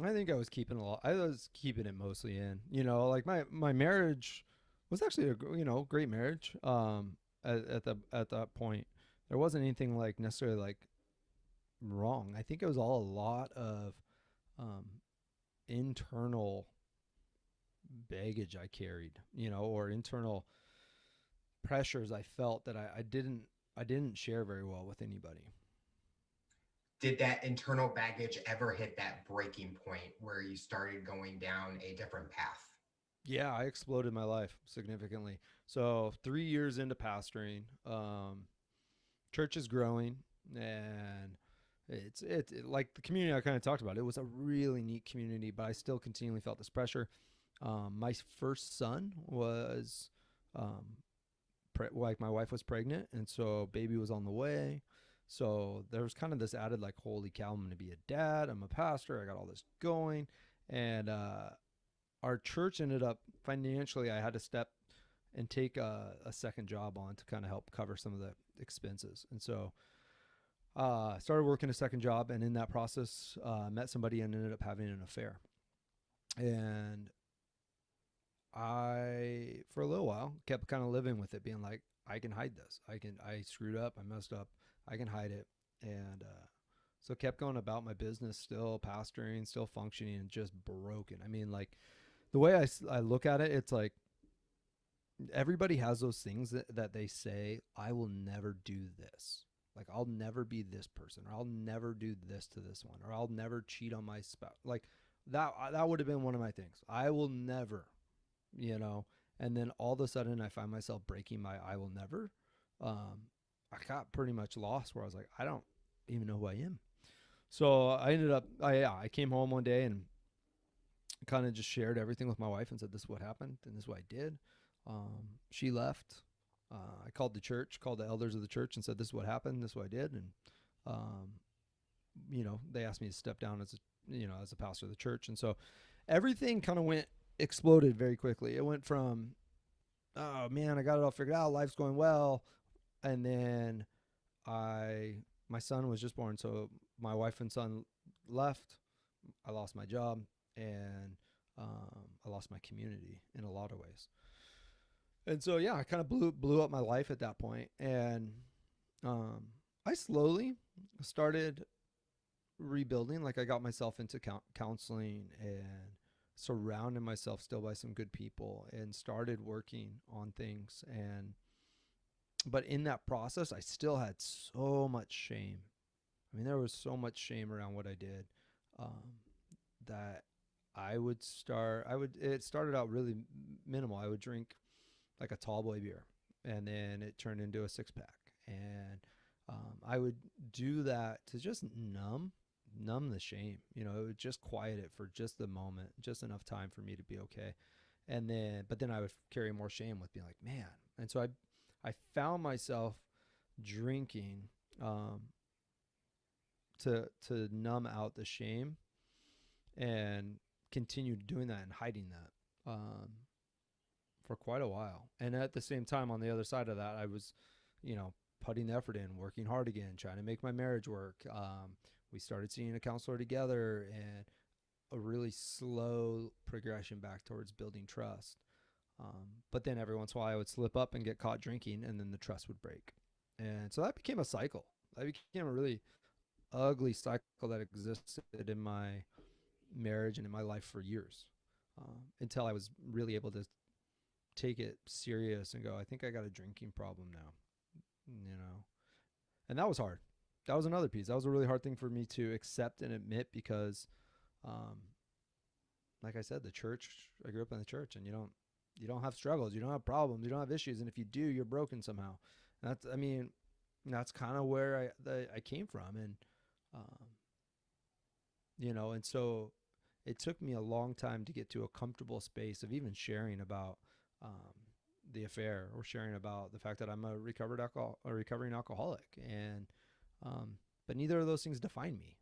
I think I was keeping a lot. I was keeping it mostly in. Like my marriage was actually great marriage. At that point, there wasn't anything like necessarily like wrong. I think it was all a lot of um, internal baggage I carried, or internal pressures I felt that I didn't share very well with anybody. Did that internal baggage ever hit that breaking point where you started going down a different path? Yeah, I exploded my life significantly. So 3 years into pastoring, church is growing, and like the community I kind of talked about. It was a really neat community, but I still continually felt this pressure. My first son was, um, like my wife was pregnant, and so baby was on the way. So there was kind of this added like, holy cow, I'm going to be a dad. I'm a pastor. I got all this going, and our church ended up financially. I had to step and take a second job on to kind of help cover some of the expenses, and so started working a second job, and in that process, met somebody and ended up having an affair. And I, for a little while, kept kind of living with it, being like, I can hide this. I screwed up. I messed up. I can hide it. And so kept going about my business, still pastoring, still functioning, and just broken. I mean, like the way I look at it, it's like everybody has those things that they say, I will never do this. Like, I'll never be this person, or I'll never do this to this one, or I'll never cheat on my spouse. Like, that would have been one of my things. I will never, you know. And then all of a sudden, I find myself breaking my I will never. Um, I got pretty much lost where I was like, I don't even know who I am. So I ended up, I came home one day and kind of just shared everything with my wife and said, this is what happened and this is what I did. She left. I called the church, called the elders of the church and said, this is what happened. This is what I did. And, um, they asked me to step down as a pastor of the church. And so everything kind of exploded very quickly. It went from, oh man, I got it all figured out. Life's going well. And then I, my son was just born. So my wife and son left. I lost my job, and I lost my community in a lot of ways. And so yeah, I kind of blew up my life at that point, and um, I slowly started rebuilding. Like I got myself into counseling and surrounded myself still by some good people, and started working on things. And but in that process, I still had so much shame. I mean, there was so much shame around what I did, um, that I would start. I would. It started out really minimal. I would drink like a tall boy beer, and then it turned into a 6 pack, and I would do that to just numb the shame. It would just quiet it for just the moment, just enough time for me to be okay. And then, but then I would carry more shame with being like, man. And so I found myself drinking, um, to numb out the shame, and continued doing that and hiding that, for quite a while. And at the same time, on the other side of that, I was, putting the effort in, working hard again, trying to make my marriage work. We started seeing a counselor together, and a really slow progression back towards building trust. But then every once in a while, I would slip up and get caught drinking, and then the trust would break. And so that became a cycle. That became a really ugly cycle that existed in my marriage and in my life for years, until I was really able to take it serious and go, I think I got a drinking problem now, you know? And that was hard. That was another piece. That was a really hard thing for me to accept and admit because, um, like I said, the church, I grew up in the church, and you don't have struggles, you don't have problems, you don't have issues. And if you do, you're broken somehow. And I mean, that's kind of where I came from. And, um, and so it took me a long time to get to a comfortable space of even sharing about, um, the affair, or sharing about the fact that I'm a recovering alcoholic, and but neither of those things define me.